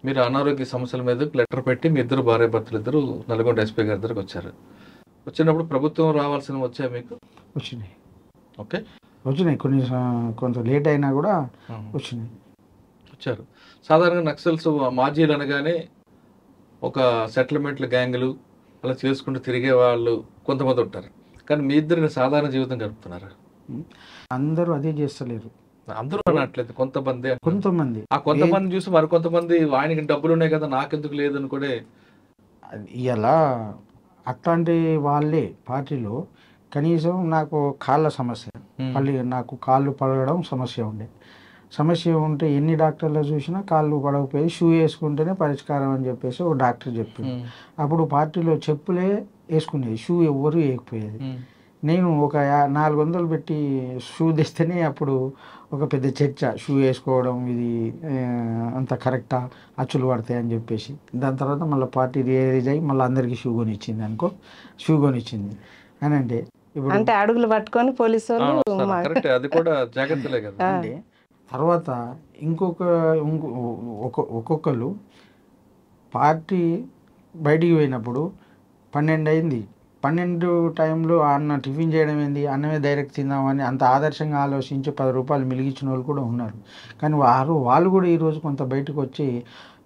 మీరు అనారోగ్య సమస్యల మీద లెటర్ పెట్టి మీ ఇద్దరు భార్యాభర్తలు ఇద్దరు నల్గొండ ఎస్పీ గారి దగ్గరకు వచ్చారు. వచ్చినప్పుడు ప్రభుత్వం రావాల్సినవి వచ్చాయి మీకు? వచ్చినాయి. ఓకే, వచ్చినాయి. కొంత లేట్ అయినా కూడా వచ్చినాయి. వచ్చారు. సాధారణంగా నక్సల్స్ మాజీలు అనగానే ఒక సెటిల్మెంట్ల గ్యాంగులు అలా చేసుకుంటూ తిరిగే వాళ్ళు కొంతమంది ఉంటారు. కానీ మీ ఇద్దరిని సాధారణ జీవితం గడుపుతున్నారు. అందరూ అదే చేస్తలేరు. అందరూ అనట్లేదు, కొంతమంది. ఆ కొంతమంది చూసి మరి కొంతమంది ఆయనకి డబ్బులు ఉన్నాయి కదా నాకెందుకు లేదు అని కూడా. ఇలా అట్లాంటి వాళ్ళే పార్టీలో కనీసం నాకు కాళ్ళ సమస్య, మళ్ళీ నాకు కాళ్ళు పడడం సమస్య ఉంటే ఎన్ని డాక్టర్లు చూసినా కాళ్ళు పడకపోయి షూ వేసుకుంటేనే పరిష్కారం అని చెప్పేసి ఒక డాక్టర్ చెప్పింది. అప్పుడు పార్టీలో చెప్పులే వేసుకునేది, షూ ఎవ్వరు వేయకపోయేది. నేను ఒక 400 పెట్టి షూ తెస్తేనే అప్పుడు ఒక పెద్ద చర్చ, షూ వేసుకోవడం ఇది అంత కరెక్టా, అచ్చులు పడతాయి అని చెప్పేసి. దాని తర్వాత మళ్ళీ పార్టీ రియలైజ్ అయ్యి మళ్ళీ అందరికీ షూ కొనిచ్చింది అని అంటే ఇప్పుడు అంటే అడుగులు పట్టుకొని పోలీసు అది కూడా జాగ్రత్తలే కదా. అంటే తర్వాత ఒక్కొక్కరు పార్టీ బయటికి పోయినప్పుడు 12 అయింది, 12 టైంలో అన్న టిఫిన్ చేయడం ఏంది, అన్నమే డైరెక్ట్ తిందామని అంత ఆదర్శంగా ఆలోచించి 10 రూపాయలు మిలిగించిన వాళ్ళు కూడా ఉన్నారు. కానీ వాళ్ళు కూడా ఈరోజు కొంత బయటకు వచ్చి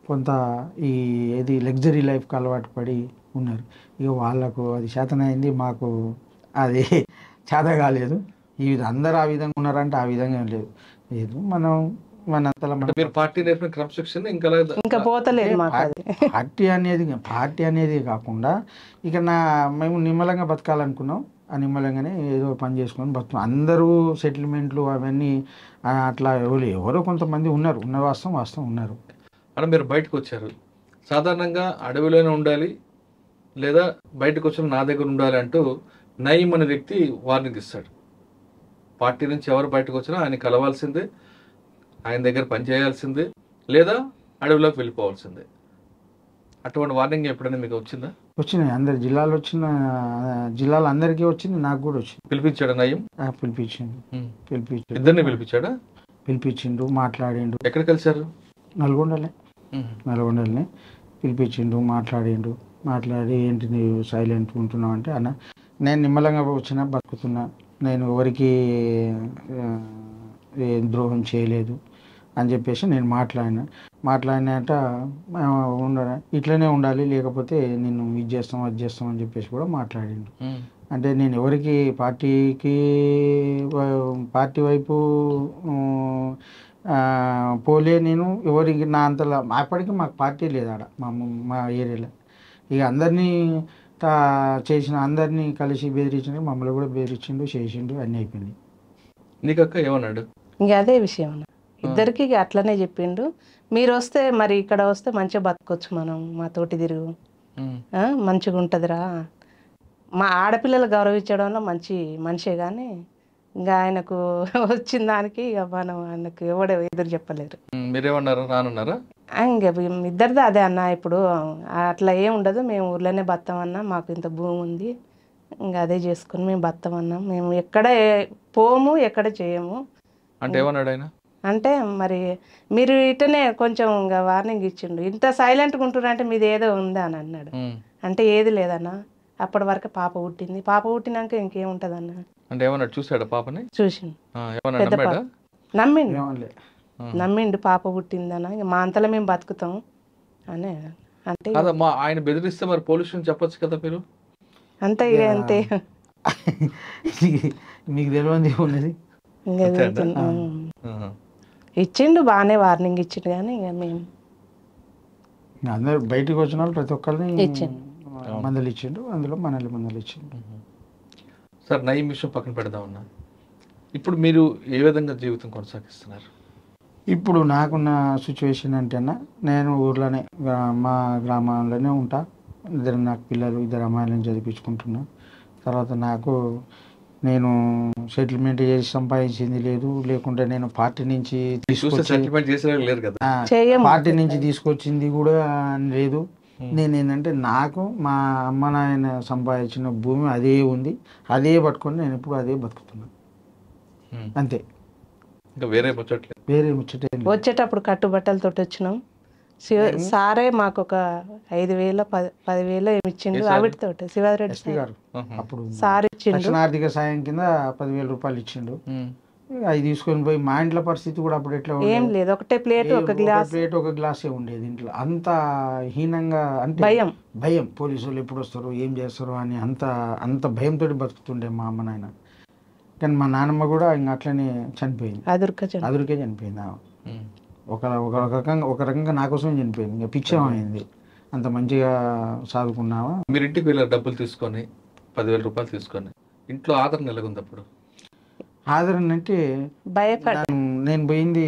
కొంత ఏది లగ్జరీ లైఫ్కి అలవాటు పడి ఉన్నారు. ఇక వాళ్ళకు అది చేతనైంది, మాకు అది చేత కాలేదు. అందరూ ఆ విధంగా ఉన్నారంటే ఆ విధంగా లేదు. మనం మీరు పార్టీ నేర్పిన క్రమశిక్షణ ఇంకా పోతలేదు. పార్టీ అనేది కాకుండా ఇక మేము నిమ్మలంగా బతకాలనుకున్నాం. ఆ నిమ్మలంగానే ఏదో పని చేసుకొని బతుకున్నాం. అందరూ సెటిల్మెంట్లు అవన్నీ అట్లా ఎవరో కొంతమంది ఉన్నారు, వాస్తవం ఉన్నారు. అంటే మీరు బయటకు వచ్చారు, సాధారణంగా అడవిలోనే ఉండాలి లేదా బయటకు వచ్చిన నా దగ్గర ఉండాలి అంటూ నయీం అనే వ్యక్తి వార్నింగ్ ఇస్తాడు. పార్టీ నుంచి ఎవరు బయటకు వచ్చినా ఆయన కలవాల్సిందే, ఆయన దగ్గర పనిచేయాల్సిందే, లేదా అడవిలోకి వెళ్ళిపోవాల్సిందే. అటువంటి వార్నింగ్ ఎప్పుడైనా మీకు వచ్చిందా? వచ్చినాయి. అందరు జిల్లాలో అందరికీ వచ్చింది, నాకు కూడా వచ్చింది. పిలిపించాడు నయీం? పిలిపించిండు. ఇద్దరిని పిలిపించాడా? పిలిపించిండు, మాట్లాడిండు. ఎక్కడ కలిసారు? నల్గొండలనే పిలిపించిండు, మాట్లాడి ఏంటి నీవు సైలెంట్ ఉంటున్నావు అంటే, అన్న నేను నిమ్మలంగా వచ్చినా బతుకుతున్నా, నేను ఎవరికి ద్రోహం చేయలేదు అని చెప్పేసి నేను మాట్లాడినట్ట ఇట్లనే ఉండాలి, లేకపోతే నేను ఇది చేస్తాం అది చేస్తాం అని చెప్పేసి కూడా మాట్లాడిండు. అంటే నేను ఎవరికి పార్టీ వైపు పోలే, నేను ఎవరికి నా అంతలా అప్పటికి మాకు పార్టీ లేదు ఆడ మా ఏరియాలో. ఇక అందరినీ అందరినీ కలిసి బెదిరించిన, మమ్మల్ని కూడా బెదిరించిండు, చేసిండు, అన్నీ అయిపోయింది. నీకక్క ఏమన్నాడు? ఇంకా అదే విషయం ఇద్దరికి అట్లనే చెప్పిండు. మీరు వస్తే మరి ఇక్కడ వస్తే మంచిగా బతకొచ్చు, మనం మా తోటి తిరుగు మంచిగా ఉంటుందిరా. మా ఆడపిల్లలు గౌరవించడంలో మనిషే కానీ ఇంకా ఆయనకు వచ్చిన దానికి ఇక మనం ఆయనకు ఎవడ ఎదురు చెప్పలేరు. మీరేమన్నారు? రానున్నారా? ఇంకా ఇద్దరిది అదే అన్న. ఇప్పుడు అట్లా ఏం ఉండదు, మేము ఊర్లోనే బతామన్నా, మాకు ఇంత భూమి ఉంది, ఇంకా అదే చేసుకుని మేము బతామన్నాం, మేము ఎక్కడ పోము, ఎక్కడ చేయము అంటే ఏమన్నాడు ఆయన? అంటే మరి మీరు ఇటనే కొంచెం ఇంకా వార్నింగ్ ఇచ్చిండు. ఇంత సైలెంట్గా ఉంటున్నారు అంటే మీది ఏదో ఉందా అని అన్నాడు. అంటే ఏది లేదన్న, అప్పటి వరకు పాప పుట్టింది, పాప పుట్టినాక ఇంకేముంటది అన్న. అంటే ఏమన్నా చూసాడు? పాపని చూసిండు, నమ్మిండు, పాప పుట్టిందన్న, మా అంతలో మేము బతుకుతాం అని. అంటే ఆయన బెదిరిస్తే మరి పోలీసులు చెప్పొచ్చు కదా మీరు? అంతే ఇక అంతే. మీకు తెలియదు ఉన్నది ఇచ్చిండు, బాగానే వార్నింగ్ ఇచ్చిండు. కానీ ఇక మేము అందరు బయటకు వచ్చిన వాళ్ళు ప్రతి ఒక్కరిని మందులు ఇచ్చిండు, అందులో మనల్ని మందులు ఇచ్చిండు. సార్, నయీం విషయం పక్కన పెడదామన్నా, ఇప్పుడు మీరు ఏ విధంగా జీవితం కొనసాగిస్తున్నారు? ఇప్పుడు నాకున్న సిచ్యువేషన్ అంటేనా, నేను ఊర్లోనే మా గ్రామంలోనే ఉంటా. నాకు పిల్లలు, 2 అమ్మాయిలను చదివించుకుంటున్నా. తర్వాత నేను సెటిల్మెంట్ చేసి సంపాదించింది లేదు, లేకుంటే నేను పార్టీ నుంచి తీసుకొచ్చింది కూడా లేదు. నేనేంటంటే నాకు మా అమ్మ నాయన సంపాదించిన భూమి అదే ఉంది, అదే పట్టుకొని నేను ఇప్పుడు అదే బతుకుతున్నాను, అంతే. ఇంకా వేరే ముచ్చటే. వచ్చేటప్పుడు కట్టుబట్టలతో వచ్చినాం, సారే మాకు ఒక 5,000 10,000 ఏమి ఇచ్చిండు ఆవిడతో శివారెడ్డి ఎస్పీ గారు అప్పుడు సార్ ఇచ్చిండు. తక్షణ ఆర్థిక సాయం కింద 10,000 రూపాయలు ఇచ్చిండు. అవి తీసుకొని పోయి మా ఇంట్లో పరిస్థితి కూడా అప్పుడు ఎట్లా ఏం లేదు, ఒకటే ప్లేట్ ఒక గ్లాస్ ప్లేట్ ఒక గ్లాసే ఉండేది ఇంట్లో. అంత హీనంగా అంటే భయం పోలీసు వాళ్ళు ఎప్పుడు వస్తారు ఏం చేస్తారు అని అంత భయంతో బతుకుతుండే మా అమ్మ నాయన. కానీ మా నాన్నమ్మ కూడా ఇంకా అట్లనే చనిపోయింది, అదురుకే చనిపోయింది. ఒక రకంగా నా కోసమే చనిపోయింది, ఇంకా పిచ్చమైంది. అంత మంచిగా చదువుకున్నావా. మీరు ఇంటికి వెళ్ళారు డబ్బులు తీసుకొని 10,000 రూపాయలు తీసుకొని, ఇంట్లో ఆదరణ ఎలాగుంది అప్పుడు? ఆదరణ అంటే నేను పోయింది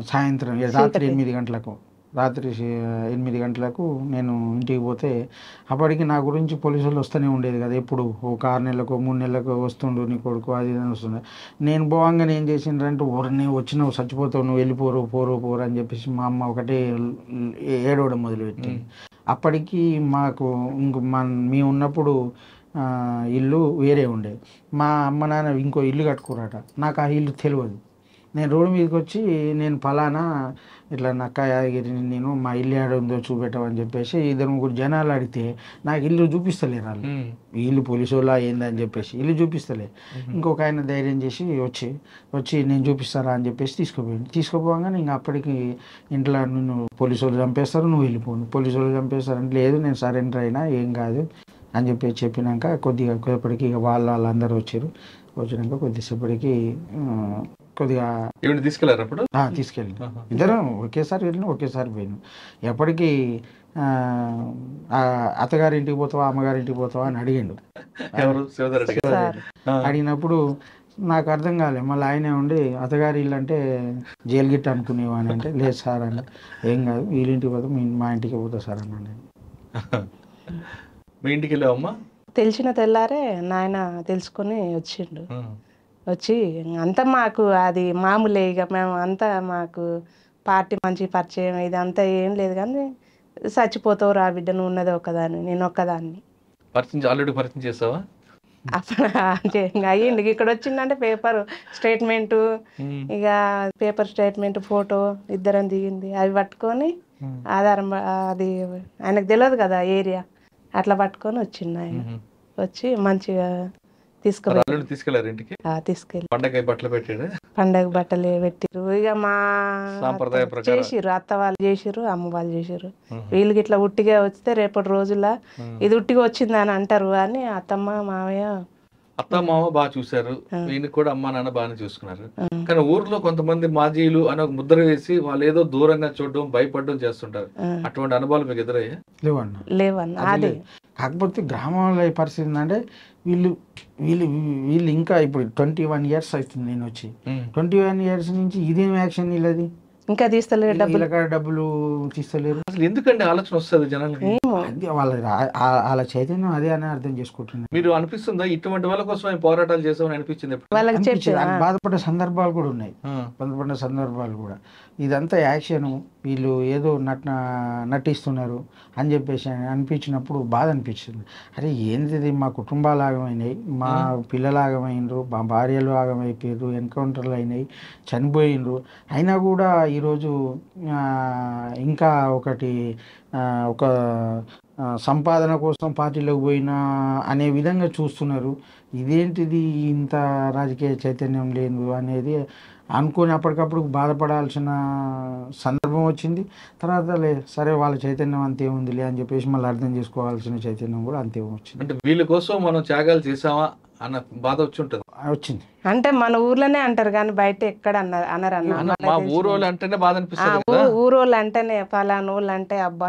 సాయంత్రం రాత్రి 8 గంటలకు. రాత్రి 8 గంటలకు నేను ఇంటికి పోతే అప్పటికి నా గురించి పోలీసు వాళ్ళు వస్తూనే ఉండేది కదా, ఎప్పుడు ఒక 6 నెలలకు 3 నెలలకు వస్తుండు నీ కొడుకు అది ఇది వస్తుండే. నేను పోవంగానే ఏం చేసిండ్రంటే ఊరిని వచ్చినావు చచ్చిపోతావు నువ్వు వెళ్ళిపోరు పోరు అని చెప్పేసి మా అమ్మ ఒకటే ఏడవడం మొదలుపెట్టి. అప్పటికి మాకు మేము ఉన్నప్పుడు ఇల్లు వేరే ఉండేది. మా అమ్మ నాన్న ఇంకో ఇల్లు కట్టుకురాట, నాకు ఆ ఇల్లు తెలియదు. నేను రోడ్డు మీదకి వచ్చి నేను ఫలానా ఇట్లా నక్క యాదగిరి నేను మా ఇల్లు ఏడ ఉందో చూపెట్టమని చెప్పేసి 2-3 జనాలు అడిగితే నాకు ఇల్లు చూపిస్తలేరు వాళ్ళు. ఇల్లు పోలీసు వాళ్ళ ఏందని చెప్పేసి ఇల్లు చూపిస్తలే. ఇంకొక ఆయన ధైర్యం చేసి వచ్చి నేను చూపిస్తారా అని చెప్పేసి తీసుకుపోగానే ఇంకా అప్పటికి ఇంట్లో నిన్ను పోలీసు వాళ్ళు చంపేస్తారు నువ్వు వెళ్ళిపోను, పోలీసు వాళ్ళు చంపేస్తారంటే లేదు నేను సరెండర్ అయినా ఏం కాదు అని చెప్పి చెప్పినాక కొద్దిసేపటికి ఇక వాళ్ళందరూ వచ్చినాక కొద్దిసేపటికి కొద్దిగా తీసుకెళ్ళారు. అప్పుడు తీసుకెళ్ళి ఇద్దరం ఒకేసారి వెళ్ళిన ఒకేసారి పోయినాం. ఎప్పటికీ అత్తగారింటికి పోతావా అమ్మగారింటికి పోతావా అని అడిగిండు. అడిగినప్పుడు నాకు అర్థం కాలేదు. మళ్ళీ ఆయనే ఉండి అత్తగారి ఇల్లు అంటే జైలు గిట్ట అనుకునేవాని అంటే లేదు సార్ అంటే ఏం కాదు వీళ్ళింటికి పోతా మా ఇంటికి పోతా సార్ అన్నాను. మీ ఇంటికి వెళ్ళావమ్మా? తెలిసిన తెల్లారే నాయన తెలుసుకొని వచ్చిండు. వచ్చి అంతా మాకు అది మామూలే, ఇక మేము అంతా మాకు పార్టీ మంచి పరిచయం ఇదంతా ఏం లేదు. కానీ చచ్చిపోతావు రా బిడ్డ నువ్వు ఉన్నది ఒకదాన్ని నేను ఒక్కదాన్ని. ఆల్రెడీ పరిచయం చేసావా? అప్పుడు అయ్యింది. ఇక్కడ వచ్చిందంటే పేపర్ స్టేట్మెంట్, ఇక పేపర్ స్టేట్మెంట్ ఫోటో ఇద్దరం దిగింది అవి పట్టుకొని ఆధారం అది ఆయనకు తెలియదు కదా ఏరియా, అట్లా పట్టుకొని వచ్చిండు ఆయన. వచ్చి మంచిగా తీసుకెళ్ళారు ఇంటికి. తీసుకెళ్ళి పండగ బట్టలు పెట్టిరు. ఇక మా చేసిర్రు, అత్త వాళ్ళు చేసిర్రు అమ్మ వాళ్ళు చేసిర్రు. వీళ్ళకి ఇట్లా ఉట్టిగా వస్తే రేపటి రోజుల్లో ఇది ఉట్టిగా వచ్చింది అని అంటారు అని అత్తమ్మ మామయ్య బాగా చూసారు. వీళ్ళకి కూడా అమ్మ నాన్న బాగానే చూసుకున్నారు. కానీ ఊర్లో కొంతమంది మాజీలు అని ఒక ముద్ర వేసి వాళ్ళు ఏదో దూరంగా చూడడం భయపడడం చేస్తుంటారు. అటువంటి అనుభవాలు మీకు ఎదురయ్యా? లేవన్నా. అదే కాకపోతే గ్రామంలో ఈ పరిస్థితి ఏంటంటే వీళ్ళు ఇంకా ఇప్పుడు 21 years అవుతుంది నేను వచ్చి. 21 years నుంచి ఇదేం యాక్షన్ వీళ్ళది ఇంకా తీస్తలేరు, డబ్బులు తీస్తలేరు. అసలు ఎందుకంటే ఆలోచన వస్తుంది జనాలకి? వాళ్ళ చైతన్యం అదే అని అర్థం చేసుకుంటున్నారు. మీరు అనిపిస్తుందా ఇటువంటి వాళ్ళ కోసం పోరాటాలు చేసామని అనిపించింది? బాధపడ్డ సందర్భాలు కూడా ఉన్నాయి, బాధపడ్డ సందర్భాలు కూడా. ఇదంతా యాక్షన్ వీళ్ళు ఏదో నటిస్తున్నారు అని చెప్పేసి అనిపించినప్పుడు బాధ అనిపించింది. అరే ఏంటిది మా కుటుంబాలు ఆగమైనాయి, మా పిల్లలు ఆగమైనరు, మా భార్యలు ఆగమైపోయారు, ఎన్కౌంటర్లు అయినాయి, చనిపోయినరు. అయినా కూడా ఈరోజు ఇంకా ఒక సంపాదన కోసం పార్టీలోకి పోయినా అనే విధంగా చూస్తున్నారు. ఇదేంటిది ఇంత రాజకీయ చైతన్యం లేదు అనేది అనుకుని అప్పటికప్పుడు బాధపడాల్సిన సందర్భం వచ్చింది. తర్వాత సరే వాళ్ళ చైతన్యం అంతే ఉందిలే అని చెప్పేసి మళ్ళీ అర్థం చేసుకోవాల్సిన చైతన్యం కూడా అంతే వచ్చింది. అంటే వీళ్ళ కోసం మనం త్యాగాలు చేసామా అన్న బాధ వచ్చింది. అంటే మన ఊర్లోనే అంటారు కానీ బయట ఎక్కడ అనరు అన్న. ఊరోళ్ళు అంటేనే బాధ అనిపిస్తుంది. ఊరోళ్ళు అంటేనే ఫలానా ఊళ్ళు అంటే అబ్బా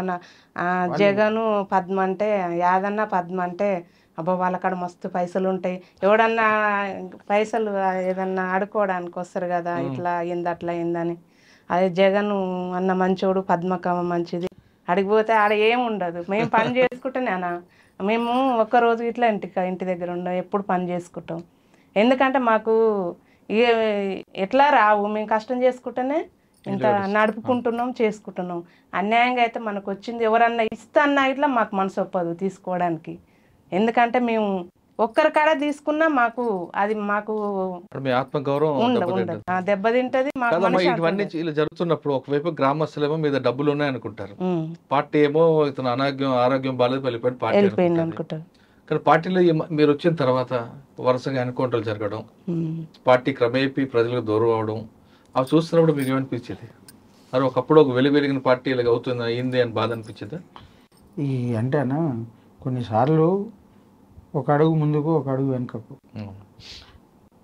జగను పద్మ అంటే యాదన్న పద్మ అంటే అబ్బా వాళ్ళకాడ మస్తు పైసలు ఉంటాయి, ఎవడన్నా పైసలు ఏదన్నా ఆడుకోవడానికి వస్తారు కదా, ఇట్లా అయింది అట్లా అయిందని. అదే జగన్ అన్న మంచోడు, పద్మకమ్మ మంచిది, అడిగిపోతే ఆడ ఏముండదు. మేము పని చేసుకుంటేనే అన్న, మేము ఒక్కరోజు ఇట్లా ఇంటి దగ్గర ఉండవు, ఎప్పుడు పని చేసుకుంటాం. ఎందుకంటే మాకు ఎట్లా రావు, మేము కష్టం చేసుకుంటేనే ఇంత నడుపుకుంటున్నాం చేసుకుంటున్నాం. అన్యాయంగా అయితే మనకు వచ్చింది ఎవరన్నా ఇస్తా అన్నా ఇట్లా మాకు మనసు ఒప్పదు తీసుకోవడానికి. ఎందుకంటే మేము ఒక్కరి కాడ తీసుకున్నా మాకు అది మాకు అంటే మీ ఆత్మగౌరవం ఉండదు దెబ్బతింటది. దెబ్బతింటది మాకు కాదమ్మా, మనశ్శాంతి ఇవన్నీ ఉండదు. ఇలా జరుగుతున్నప్పుడు ఒకవైపు గ్రామస్తులేమో మీద డబ్బులు ఉన్నాయి అనుకుంటారు, ఉమ్, పార్టీ ఏమో ఇతను ఆరోగ్యం బాగాలేదు వెళ్ళిపోయిన పార్టీ వెళ్ళిపోయింది అనుకుంటది. అనుకుంటారు. కానీ పార్టీలో మీరు వచ్చిన తర్వాత వరుసగా ఎన్కౌంటర్లు జరగడం, ఉమ్. పార్టీ క్రమేపీ ప్రజలకు దూరం అవడం, అవి చూస్తున్నప్పుడు మీకు ఏమనిపించేది? మరి ఒకప్పుడు ఒక వెలిగిన పార్టీ ఇలాగ అవుతుంది అయింది అని బాధ అనిపించిందా? ఈ అంటేనా కొన్నిసార్లు ఒక అడుగు ముందుకు ఒక అడుగు వెనుకకు,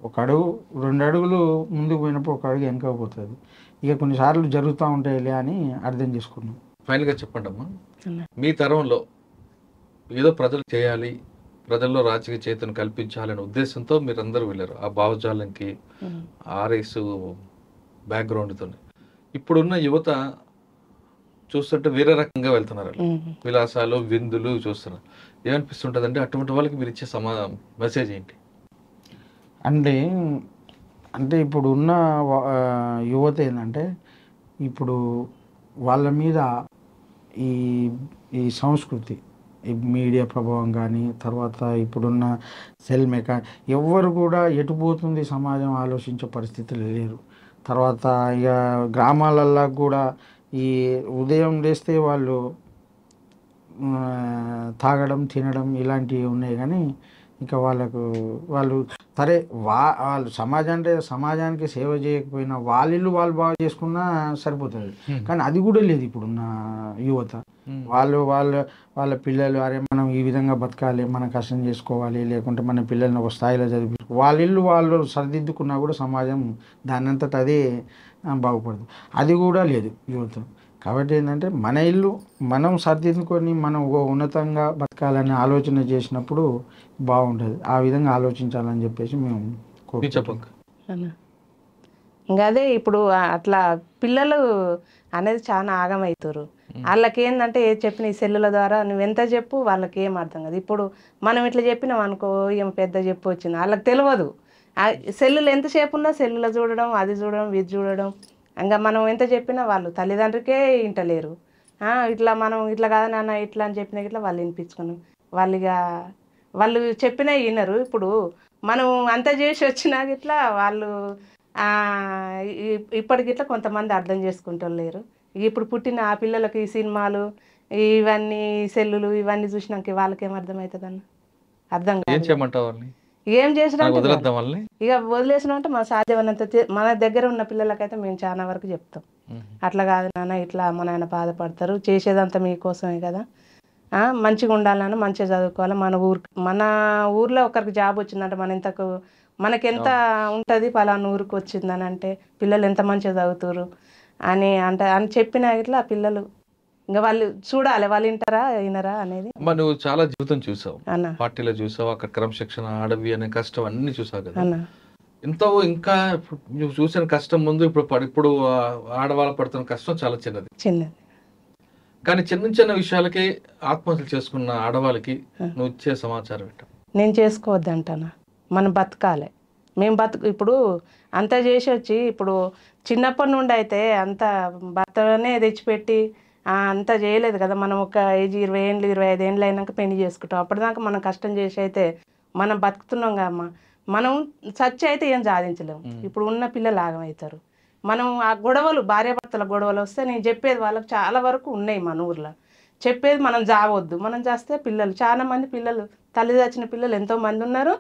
ఒక అడుగు 2 అడుగులు ముందుకు పోయినప్పుడు ఒక అడుగు వెనుకకు పోతుంది. ఇక కొన్నిసార్లు జరుగుతూ ఉంటాయిలే అని అర్థం చేసుకున్నాం. ఫైనల్గా చెప్పండి అమ్మా, అన్న. మీ తరంలో ఏదో ప్రజలు చేయాలి, ప్రజల్లో రాజకీయ చైతన్యం కల్పించాలనే ఉద్దేశంతో మీరందరూ వెళ్ళారు ఆ భావజాలంకి, ఉమ్. ఆర్ఎస్ బ్యాక్గ్రౌండ్తో. ఇప్పుడున్న యువత చూస్తుంటే వేరే రకంగా వెళ్తున్నారు, ఉమ్. విలాసాలు విందులు చూస్తున్నారు. ఏమనిపిస్తుంటుంది అంటే అటువంటి వాళ్ళకి మీరు ఇచ్చే మెసేజ్ ఏంటి? అంటే అంటే ఇప్పుడు ఉన్న యువత ఏంటంటే ఇప్పుడు వాళ్ళ మీద ఈ ఈ సంస్కృతి, ఈ మీడియా ప్రభావం కానీ, తర్వాత ఇప్పుడున్న ఎవ్వరు కూడా ఎటుపోతుంది సమాజం ఆలోచించే పరిస్థితులు లేరు. తర్వాత ఇక గ్రామాలల్లో కూడా ఈ ఉదయం లేస్తే వాళ్ళు తాగడం తినడం ఇలాంటివి ఉన్నాయి. కానీ ఇంకా వాళ్ళు సరే వాళ్ళు సమాజానికి సేవ చేయకపోయినా వాళ్ళిల్లు వాళ్ళు బాగా చేసుకున్నా సరిపోతుంది. కానీ అది కూడా లేదు ఇప్పుడున్న యువత. వాళ్ళ పిల్లలు అరే మనం ఈ విధంగా బతకాలి, మనం కష్టం చేసుకోవాలి, లేకుంటే మన పిల్లల్ని ఒక స్థాయిలో చదివించుకో, వాళ్ళిల్లు వాళ్ళు సరిదిద్దుకున్నా కూడా సమాజం దాని అంతటా అదే బాగుపడదు. అది కూడా లేదు యువత. కాబట్టి ఏంటంటే మన ఇల్లు మనం సర్దిద్దుకొని మనం ఉన్నతంగా బతకాలని ఆలోచన చేసినప్పుడు బాగుంటుంది. ఆ విధంగా ఆలోచించాలని చెప్పేసి మేము చెప్పండి. ఇంకా అదే ఇప్పుడు అట్లా పిల్లలు అనేది చాలా ఆగమవుతారు. వాళ్ళకి ఏంటంటే ఏ చెప్పిన ఈ సెల్లుల ద్వారా నువ్వు ఎంత చెప్పు వాళ్ళకి ఏం అర్థం కాదు. ఇప్పుడు మనం ఇట్లా చెప్పినాం అనుకో, ఏం పెద్ద చెప్పు వచ్చింది వాళ్ళకి తెలియదు. సెల్లులు ఎంతసేపు ఉన్నా సెల్లులో చూడడం, అది చూడడం, ఇది చూడడం. ఇంకా మనం ఎంత చెప్పినా వాళ్ళు తల్లిదండ్రులకే వింటలేరు. ఇట్లా మనం ఇట్లా కాదు నాన్న ఇట్లా అని చెప్పినా ఇట్లా వాళ్ళు వినిపించుకున్నాం. వాళ్ళు చెప్పినా వినరు. ఇప్పుడు మనం అంత చేసి వచ్చినాక ఇట్లా వాళ్ళు ఇప్పటికిట్లా కొంతమంది అర్థం చేసుకుంటలేరు. ఇప్పుడు పుట్టిన ఆ పిల్లలకి ఈ సినిమాలు ఇవన్నీ సెల్లులు ఇవన్నీ చూసినాక వాళ్ళకేం అర్థమవుతుంది అన్న? అర్థం కాదు. ఏం చేసినా ఇక వదిలేసిన అంటే మన సాధ్యమైనంత మన దగ్గర ఉన్న పిల్లలకైతే మేము చాలా వరకు చెప్తాం, అట్లా కాదు నాన్న ఇట్లా మన ఆయన బాధపడతారు, చేసేదంతా మీకోసమే కదా, మంచిగా ఉండాలన్నా మంచిగా చదువుకోవాలి. మన ఊర్లో ఒకరికి జాబ్ వచ్చిందంటే మనకెంత ఉంటుంది పలానా ఊరికి వచ్చిందని అంటే పిల్లలు ఎంత మంచిగా చదువుతారు అని చెప్పినా ఇట్లా పిల్లలు ఇంకా వాళ్ళు చూడాలి, వాళ్ళు వినరా అనేది. నువ్వు చాలా జీవితం చూసావు, పార్టీలో చూసావు, అక్కడ క్రమశిక్షణ, అడవి అనే కష్టం అన్ని చూసావు కదా. ఇంకా నువ్వు చూసిన కష్టం ముందు ఇప్పుడు ఆడవాళ్ళు పడుతున్న కష్టం చాలా చిన్నది. కానీ చిన్న చిన్న విషయాలకి ఆత్మహత్యలు చేసుకున్న ఆడవాళ్ళకి నువ్వు ఇచ్చే సమాచారం ఏంట? నేను చేసుకోవద్దంటానా, మనం బతకాలి. మేము ఇప్పుడు అంతా చేసి వచ్చి ఇప్పుడు చిన్నప్పటి నుండి అయితే అంత భర్తనే తెచ్చిపెట్టి అంతా చేయలేదు కదా. మనం ఒక ఏజ్ 20 ఏళ్ళు 25 ఏళ్ళు అయినాక పెళ్లి చేసుకుంటాం. అప్పటిదాకా మనం కష్టం చేసి అయితే మనం బతుకుతున్నాం కదమ్మా. మనం చచ్చి అయితే ఏం సాధించలేము. ఇప్పుడు ఉన్న పిల్లలు ఆగమవుతారు. మనం ఆ గొడవలు భార్యాభర్తల గొడవలు వస్తే నేను చెప్పేది వాళ్ళకి చాలా వరకు ఉన్నాయి మన ఊర్లో. చెప్పేది మనం జావద్దు, మనం చేస్తే పిల్లలు చాలా మంది పిల్లలు తల్లి చచ్చిన పిల్లలు ఎంతోమంది ఉన్నారు.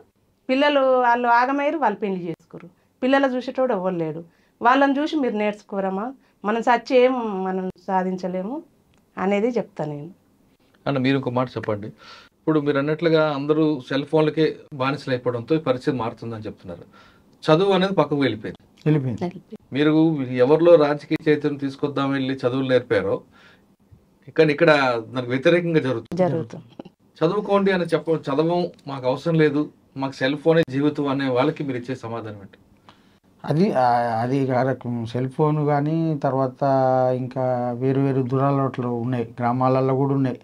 పిల్లలు వాళ్ళు ఆగమయ్యారు, వాళ్ళు పెళ్లి చేసుకోరు. పిల్లలు చూసేటోడు ఎవరు లేడు. వాళ్ళని చూసి మీరు నేర్చుకోరమ్మా, మనం చచ్చి ఏం మనం సాధించలేము అనేది చెప్తాను నేను. అన్న మీరు ఇంకో మాట చెప్పండి. ఇప్పుడు మీరు అన్నట్లుగా అందరూ సెల్ ఫోన్లకే బానిసలు అయిపోవడంతో పరిస్థితి మారుతుందని చెప్తున్నారు. చదువు అనేది పక్కకు వెళ్ళిపోయింది. మీరు ఎవరిలో రాజకీయ చైతన్యం తీసుకొద్దాం వెళ్ళి చదువులు నేర్పారో కానీ ఇక్కడ దానికి వ్యతిరేకంగా జరుగుతుంది. చదువుకోండి అని చదవం మాకు అవసరం లేదు, మాకు సెల్ ఫోనే జీవితం అనే వాళ్ళకి మీరు ఇచ్చే సమాధానం ఏంటి? అది సెల్ ఫోన్ కానీ తర్వాత ఇంకా వేరు వేరు దురలవాట్లు ఉన్నాయి, గ్రామాలలో కూడా ఉన్నాయి.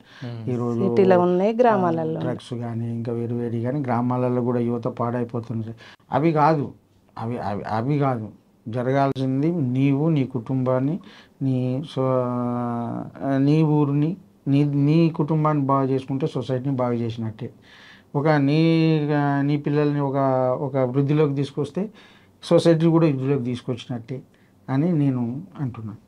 ఈరోజు గ్రామాలలో డ్రగ్స్ కానీ ఇంకా వేరు వేరు కానీ గ్రామాలలో కూడా యువత పాడైపోతుంది. అవి కాదు అవి కాదు జరగాల్సింది. నీవు నీ కుటుంబాన్ని నీ ఊరిని నీ కుటుంబాన్ని బాగా చేసుకుంటే సొసైటీని బాగా చేసినట్టే. ఒక నీ పిల్లల్ని ఒక వృద్ధిలోకి తీసుకొస్తే సొసైటీ కూడా వృద్ధిలోకి తీసుకొచ్చినట్టే అని నేను అంటున్నాను.